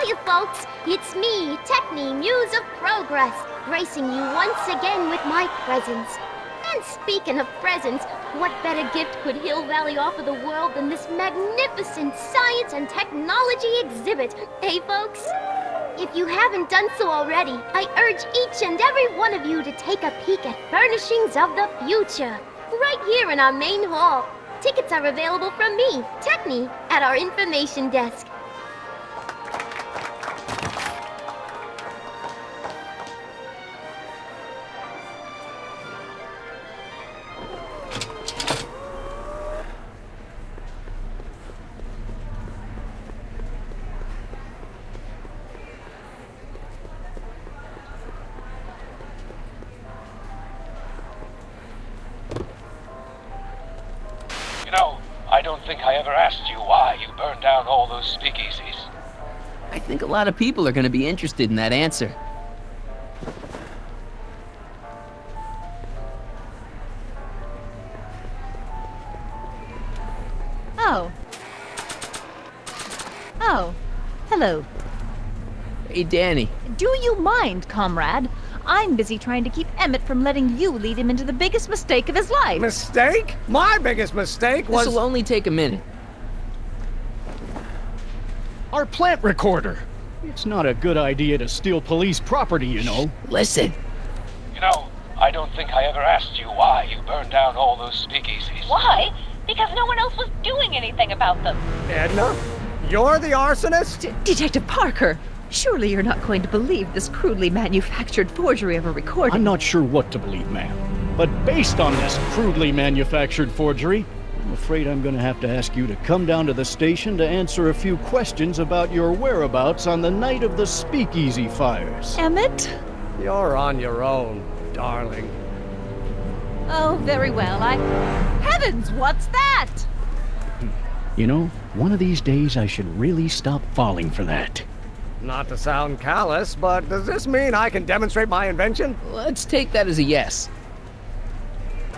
Hiya, folks! It's me, Techni, Muse of Progress, gracing you once again with my presence. And speaking of presents, what better gift could Hill Valley offer the world than this magnificent science and technology exhibit, eh, folks? If you haven't done so already, I urge each and every one of you to take a peek at Furnishings of the Future, right here in our main hall. Tickets are available from me, Techni, at our information desk. I don't think I ever asked you why you burned down all those speakeasies. I think a lot of people are going to be interested in that answer. Oh, hello. Hey, Danny. Do you mind, comrade? I'm busy trying to keep Emmett from letting you lead him into the biggest mistake of his life. Mistake? My biggest mistake was... This'll only take a minute. Our plant recorder. It's not a good idea to steal police property, you know. Listen. I don't think I ever asked you why you burned down all those speakeasies. Why? Because no one else was doing anything about them. Edna? You're the arsonist? Detective Parker, surely you're not going to believe this crudely manufactured forgery of a recording. I'm not sure what to believe, ma'am. But based on this crudely manufactured forgery, I'm afraid I'm going to have to ask you to come down to the station to answer a few questions about your whereabouts on the night of the speakeasy fires. Emmett? You're on your own, darling. Oh, very well. Heavens, what's that? You know, one of these days I should really stop falling for that. Not to sound callous, but does this mean I can demonstrate my invention? Let's take that as a yes.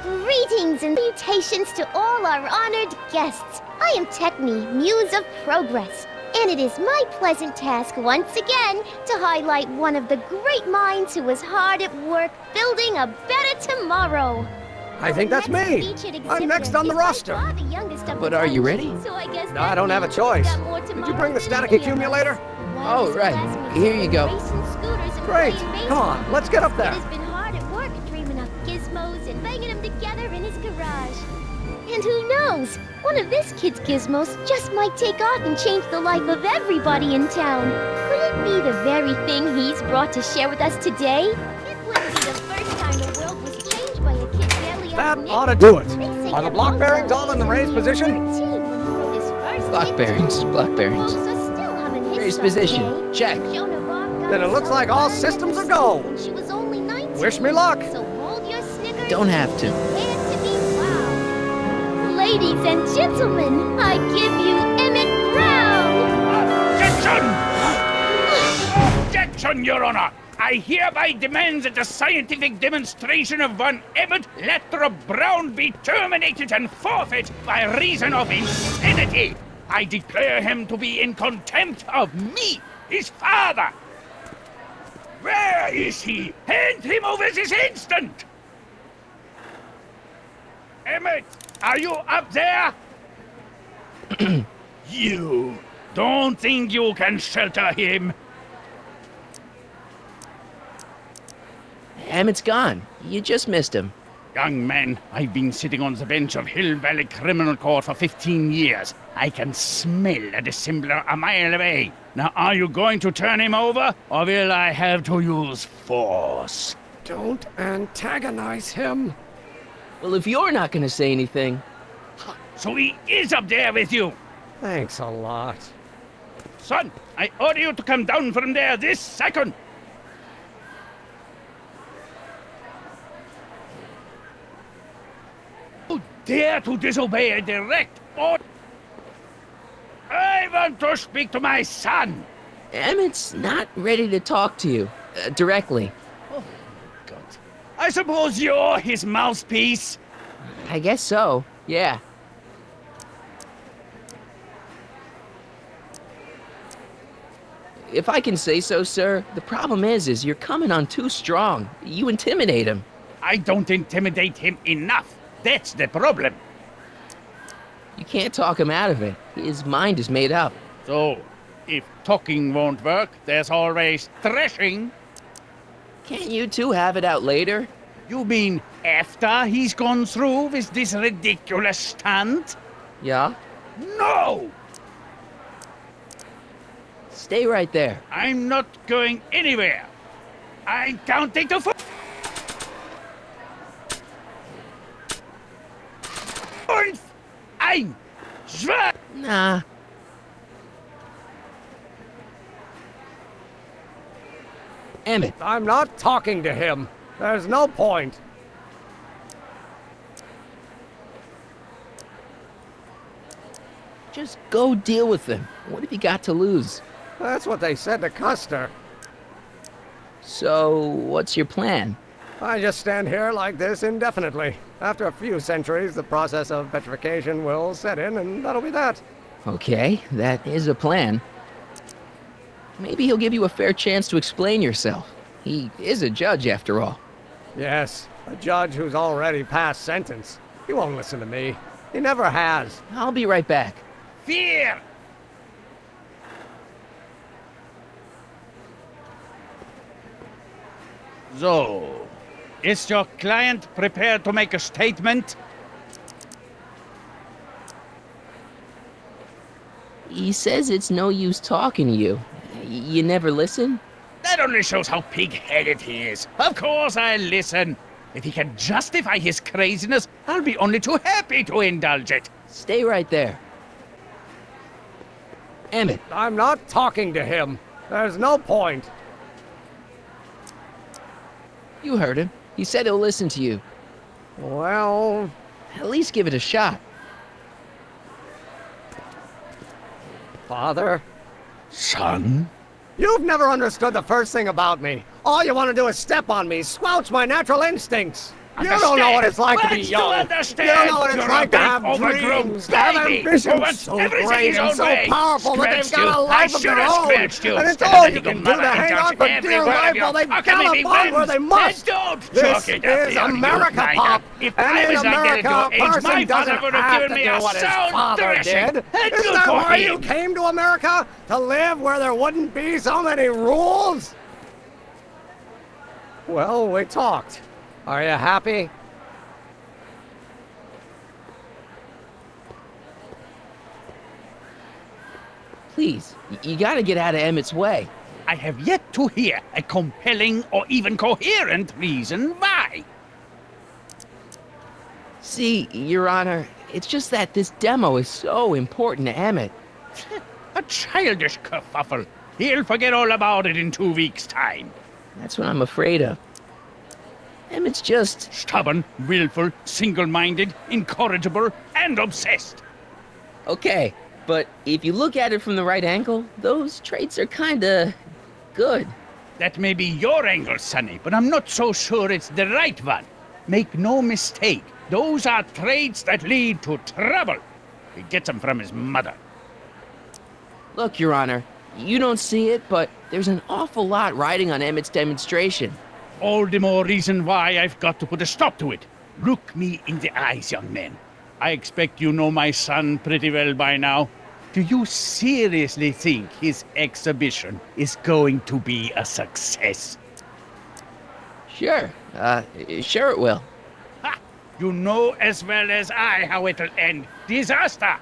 Greetings and salutations to all our honored guests. I am Techni, Muse of Progress, and it is my pleasant task once again to highlight one of the great minds who was hard at work building a better tomorrow. I think that's me. I'm next on the roster. But are you ready? No, I don't have a choice. Did you bring the static accumulator? Oh, right. Here you go. Great. Come on, let's get up there. He has been hard at work dreaming up gizmos and banging them together in his garage. And who knows? One of this kid's gizmos just might take off and change the life of everybody in town. Could it be the very thing he's brought to share with us today? It wouldn't be the first time the world was changed by a kid barely That out ought to do it. Are the block bearings all in the raised position? Block bearings. Raised position. Check. Then it looks like all systems are go. Wish me luck. So hold your Snickers. Don't have to. Prepare to be wowed. Ladies and gentlemen, I give you Emmett Brown. Objection! Objection, Your Honor! I hereby demand that the scientific demonstration of one Emmett Lathrop Brown be terminated and forfeit by reason of insanity. I declare him to be in contempt of me, his father. Where is he? Hand him over this instant! Emmett, are you up there? You don't think you can shelter him? Emmett's gone. You just missed him. Young man, I've been sitting on the bench of Hill Valley Criminal Court for 15 years. I can smell a dissembler a mile away. Now, are you going to turn him over, or will I have to use force? Don't antagonize him. Well, if you're not going to say anything... So he is up there with you? Thanks a lot. Son, I order you to come down from there this second. You dare to disobey a direct order? I want to speak to my son. Emmett's not ready to talk to you, directly. Oh, God. I suppose you're his mouthpiece? I guess so, yeah. if I can say so, sir, the problem is you're coming on too strong. You intimidate him. I don't intimidate him enough. That's the problem. You can't talk him out of it. His mind is made up. So, if talking won't work, there's always thrashing. Can't you two have it out later? You mean after he's gone through with this ridiculous stunt? Yeah? No! Stay right there. I'm not going anywhere. I'm counting to 4. 5, 1, 2. Nah. Emmett. I'm not talking to him. There's no point. Just go deal with him. What have you got to lose? That's what they said to Custer. So, what's your plan? I just stand here like this indefinitely. After a few centuries, the process of petrification will set in, and that'll be that. Okay, that is a plan. Maybe he'll give you a fair chance to explain yourself. He is a judge, after all. Yes, a judge who's already passed sentence. He won't listen to me. He never has. I'll be right back. Fear! So, is your client prepared to make a statement? He says it's no use talking to you. You never listen? That only shows how pig-headed he is. Of course I'll listen. If he can justify his craziness, I'll be only too happy to indulge it. Stay right there. Emmett. I'm not talking to him. There's no point. You heard him. He said he'll listen to you. Well, At least give it a shot. Father, Son? you've never understood the first thing about me. All you want to do is step on me, squelch my natural instincts. You don't know what it's like to be What's young. understand? You don't know what it's You're like a to big, have overgrown dreams, to have baby who ambitions wants so everything great his and own so way. powerful that they've Scratched got a you. life I of their should have own. scratched you. And it's Better all than you your can do to mother hang on indulge for every dear word of life your while they've got huckleberry a bond where they whims. must. Then don't This chalk it up is to your America, youth, Pop. If And I in was that America, little a age, person my doesn't father would have have given to me do a what his sound father thrashing. did. And Isn't good that for why him. you came to America? To live where there wouldn't be so many rules? Well, we talked. Are you happy? Please, you gotta get out of Emmett's way. I have yet to hear a compelling or even coherent reason why. See, Your Honor, it's just that this demo is so important to Emmett. A childish kerfuffle. He'll forget all about it in 2 weeks' time. That's what I'm afraid of. Emmett's just... Stubborn, willful, single-minded, incorrigible, and obsessed. Okay, but if you look at it from the right angle, those traits are kinda... good. That may be your angle, Sonny, but I'm not so sure it's the right one. Make no mistake, those are traits that lead to trouble. He gets them from his mother. Look, Your Honor, you don't see it, but there's an awful lot riding on Emmett's demonstration. All the more reason why I've got to put a stop to it. Look me in the eyes, young man. I expect you know my son pretty well by now. Do you seriously think his exhibition is going to be a success? Sure, sure it will. Ha! You know as well as I how it'll end. Disaster!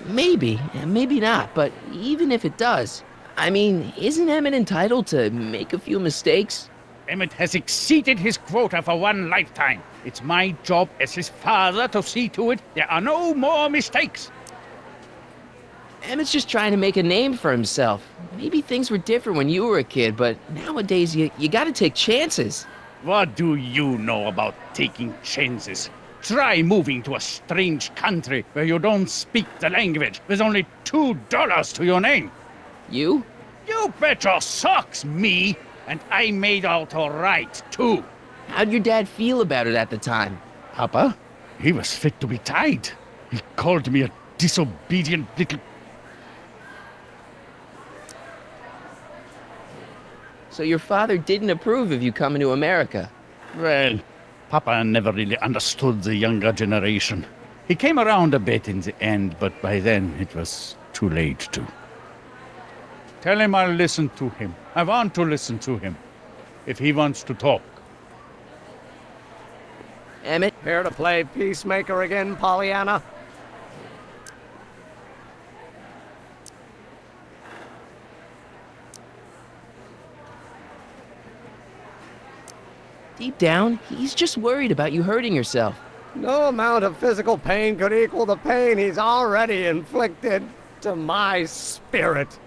Maybe, and maybe not, but even if it does, I mean, isn't Emmett entitled to make a few mistakes? Emmett has exceeded his quota for one lifetime. It's my job as his father to see to it there are no more mistakes. Emmett's just trying to make a name for himself. Maybe things were different when you were a kid, but nowadays you gotta take chances. What do you know about taking chances? Try moving to a strange country where you don't speak the language with only $2 to your name. You? You bet your socks, me! And I made out all right, too. How'd your dad feel about it at the time? Papa? He was fit to be tied. He called me a disobedient little... So your father didn't approve of you coming to America? Well, Papa never really understood the younger generation. He came around a bit in the end, but by then it was too late to. Tell him I'll listen to him. I want to listen to him. If he wants to talk. Emmett? Here to play peacemaker again, Pollyanna? Deep down, he's just worried about you hurting yourself. No amount of physical pain could equal the pain he's already inflicted to my spirit.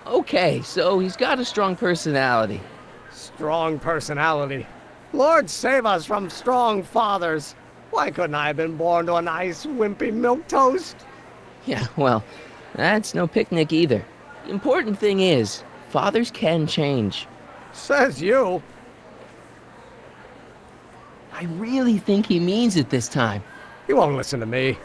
Okay, so he's got a strong personality. Strong personality. Lord save us from strong fathers. Why couldn't I have been born to a nice, wimpy milquetoast? Yeah, well, that's no picnic either. The important thing is, fathers can change. Says you. I really think he means it this time. He won't listen to me.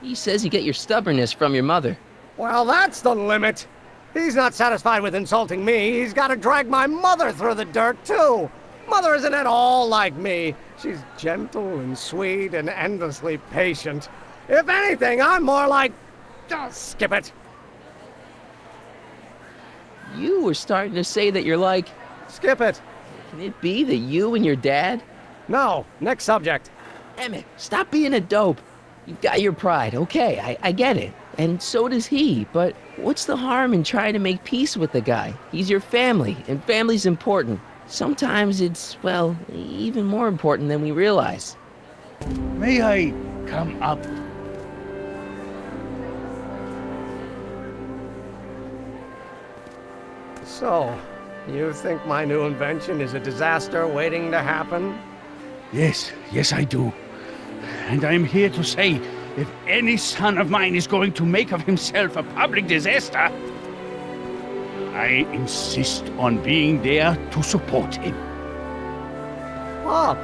He says you get your stubbornness from your mother. Well, that's the limit. He's not satisfied with insulting me. He's got to drag my mother through the dirt, too. Mother isn't at all like me. She's gentle and sweet and endlessly patient. If anything, I'm more like... skip it. You were starting to say that you're like... Skip it. Can it be that you and your dad? No, next subject. Emmett, stop being a dope. You've got your pride, okay, I get it. And so does he, but what's the harm in trying to make peace with the guy? He's your family, and family's important. Sometimes it's, well, even more important than we realize. May I come up? So, you think my new invention is a disaster waiting to happen? Yes, I do. And I'm here to say, if any son of mine is going to make of himself a public disaster, I insist on being there to support him. Pop!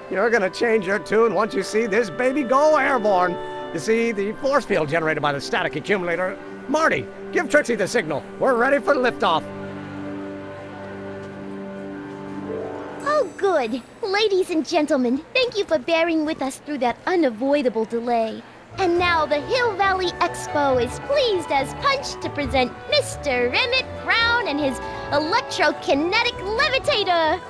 You're gonna change your tune once you see this baby go airborne. You see, the force field generated by the static accumulator... Marty, give Trixie the signal. We're ready for liftoff. Oh, good. Ladies and gentlemen, thank you for bearing with us through that unavoidable delay. And now the Hill Valley Expo is pleased as punch to present Mr. Emmett Brown and his electrokinetic levitator.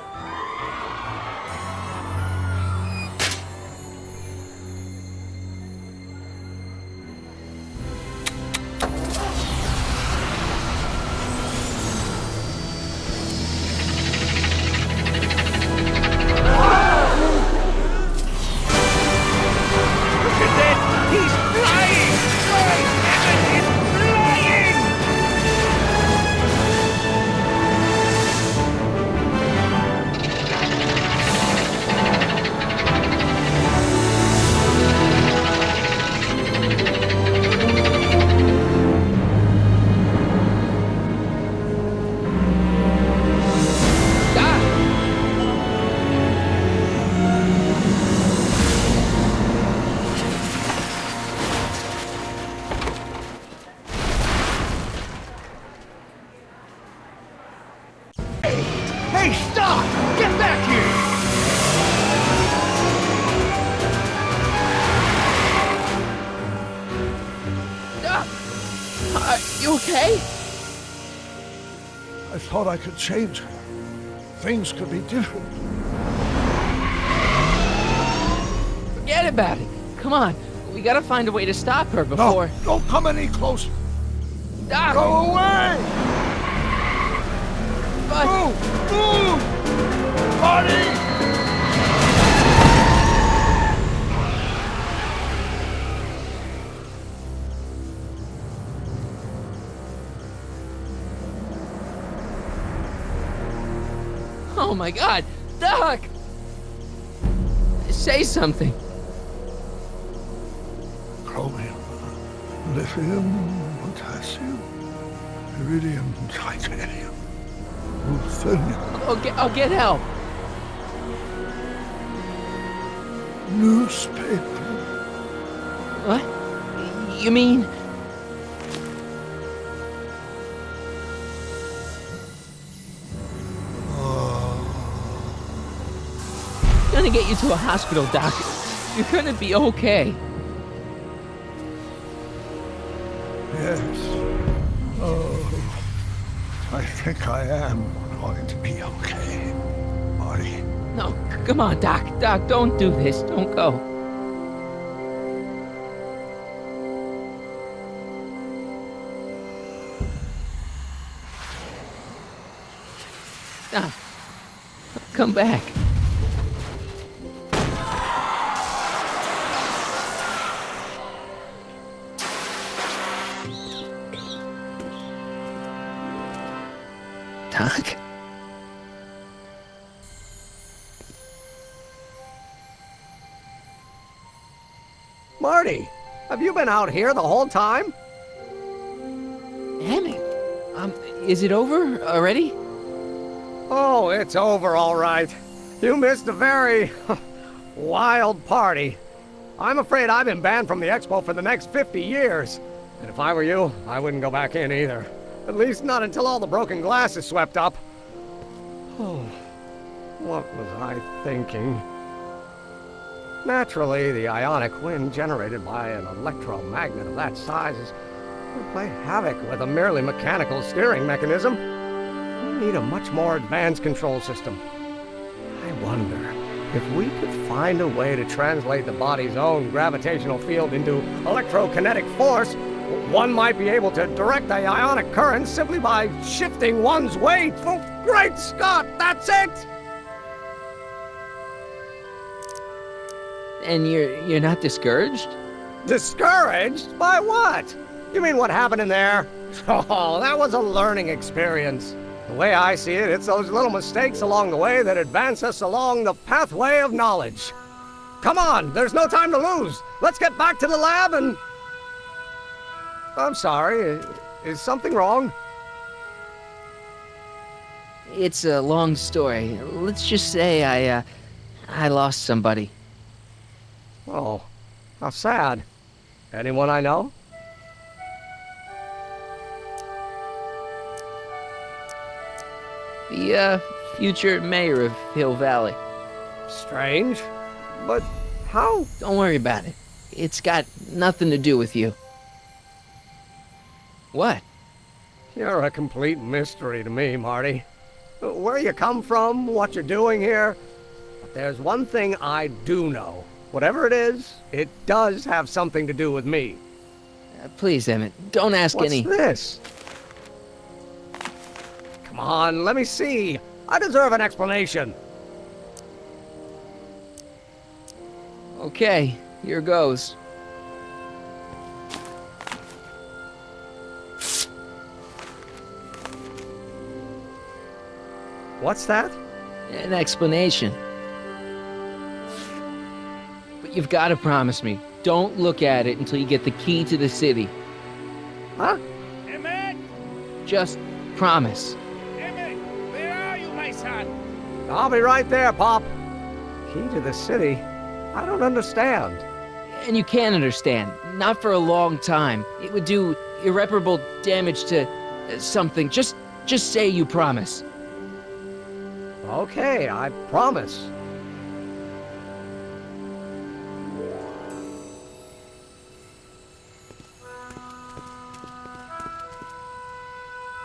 Hey, stop! Get back here! You okay? I thought I could change her. Things could be different. Forget about it. Come on, we gotta find a way to stop her before... No, don't come any closer. Doc! Go away! But... Move! Marty! Oh my God, Doc! Say something. Chromium, lithium, potassium, iridium, titanium, ruthenium, I'll get help. newspaper. What? You mean... I'm gonna get you to a hospital, Doc. You're gonna be okay. Yes. Oh, I think I am going to be okay, Marty. No, come on, Doc. Doc, don't do this. Don't go. Doc, come back. Doc? Marty, have you been out here the whole time? Emmett, is it over already? Oh, it's over all right. You missed a very wild party. I'm afraid I've been banned from the expo for the next 50 years. And if I were you, I wouldn't go back in either. At least not until all the broken glass is swept up. Oh, what was I thinking? Naturally, the ionic wind generated by an electromagnet of that size would play havoc with a merely mechanical steering mechanism. We need a much more advanced control system. I wonder if we could find a way to translate the body's own gravitational field into electrokinetic force. One might be able to direct the ionic current simply by shifting one's weight. Oh, great Scott, that's it! And you're not discouraged? Discouraged? By what? You mean what happened in there? Oh, that was a learning experience. The way I see it, it's those little mistakes along the way that advance us along the pathway of knowledge. Come on, there's no time to lose. Let's get back to the lab and... I'm sorry, is something wrong? It's a long story. Let's just say I lost somebody. Oh, how sad. Anyone I know? The future mayor of Hill Valley. Strange, but how? Don't worry about it. It's got nothing to do with you. What? You're a complete mystery to me, Marty. Where you come from, what you're doing here. But there's one thing I do know. Whatever it is, it does have something to do with me. Please, Emmett, don't ask any... What's this? Come on, let me see. I deserve an explanation. Okay, here goes. What's that? An explanation. But you've got to promise me, don't look at it until you get the key to the city. Huh? Emmett! Just promise. Emmett! Where are you, my son? I'll be right there, Pop. Key to the city? I don't understand. And you can understand. Not for a long time. It would do irreparable damage to something. Just say you promise. Okay, I promise.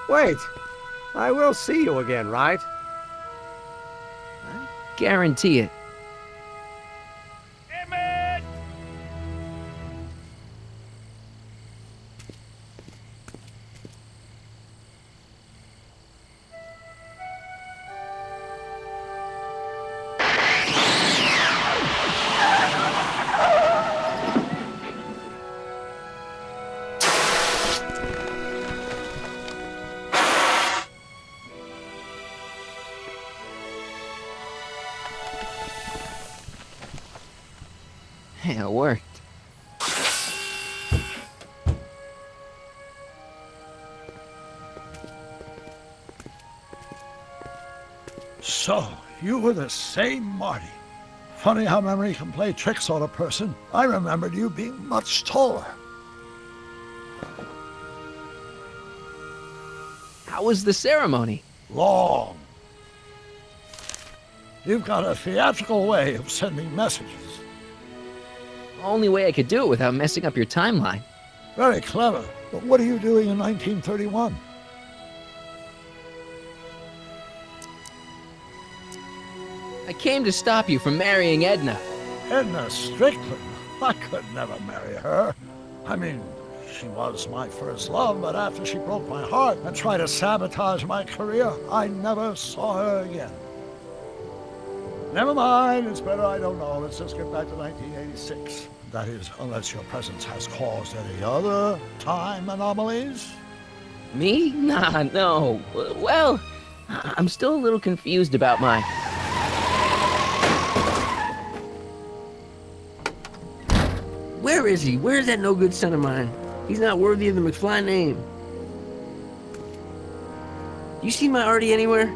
Wait, I will see you again, right? I guarantee it. Emmett! Hey, it worked. So, you were the same Marty. Funny how memory can play tricks on a person. I remembered you being much taller. How was the ceremony? Long. You've got a theatrical way of sending messages. Only way I could do it without messing up your timeline. Very clever. But what are you doing in 1931? I came to stop you from marrying Edna. Edna Strickland? I could never marry her. I mean, she was my first love, but after she broke my heart and tried to sabotage my career, I never saw her again. Never mind, it's better I don't know. Let's just get back to 1986. That is, unless your presence has caused any other time anomalies. Me? Nah, no. Well, I'm still a little confused about my... Where is he? Where's that no-good son of mine? He's not worthy of the McFly name. You see my Artie anywhere?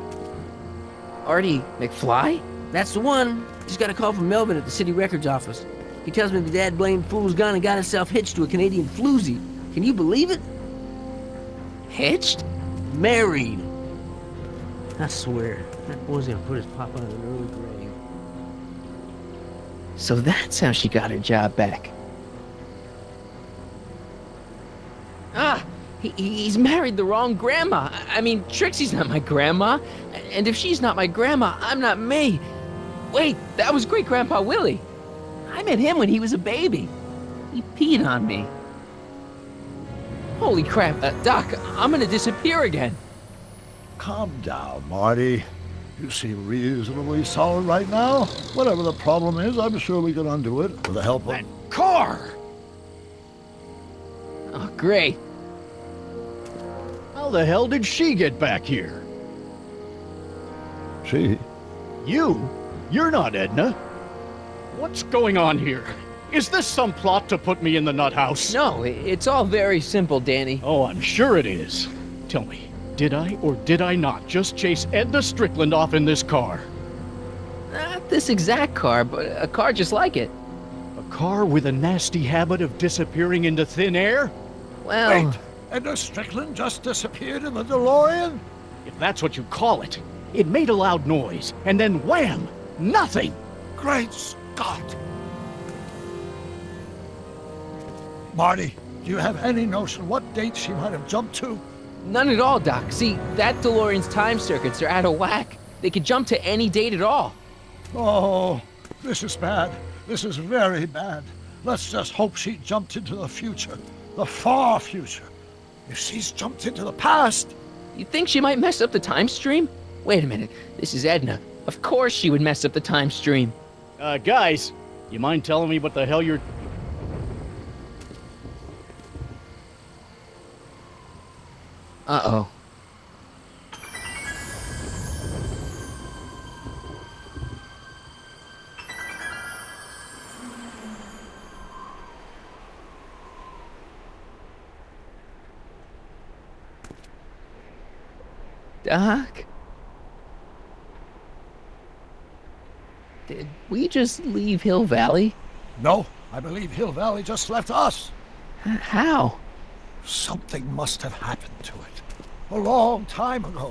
Artie McFly? That's the one. Just got a call from Melvin at the city records office. He tells me the dad-blamed fool's gone and got himself hitched to a Canadian floozy. Can you believe it? Hitched? Married. I swear, that boy's gonna put his papa in an early grave. So that's how she got her job back. Ah, he's married the wrong grandma. I mean, Trixie's not my grandma. And if she's not my grandma, I'm not me. Wait, that was great-grandpa Willie. I met him when he was a baby. He peed on me. Holy crap, Doc, I'm gonna disappear again. Calm down, Marty. You seem reasonably solid right now. Whatever the problem is, I'm sure we can undo it with the help of... That car! Oh, great. How the hell did she get back here? She? You? You're not Edna. What's going on here? Is this some plot to put me in the nut house? No, it's all very simple, Danny. Oh, I'm sure it is. Tell me, did I or did I not just chase Edna Strickland off in this car? Not this exact car, but a car just like it. A car with a nasty habit of disappearing into thin air? Well... Wait, Edna Strickland just disappeared in the DeLorean? If that's what you call it. It made a loud noise, and then wham! Nothing! Great Scott! Marty, do you have any notion what date she might have jumped to? None at all, Doc. See, that DeLorean's time circuits are out of whack. They could jump to any date at all. Oh, this is bad. This is very bad. Let's just hope she jumped into the future. The far future. If she's jumped into the past... You think she might mess up the time stream? Wait a minute. This is Edna. Of course she would mess up the time stream. Guys, you mind telling me what the hell you're... Uh-oh. Doc? Did we just leave Hill Valley? No, I believe Hill Valley just left us. How? Something must have happened to it. A long time ago.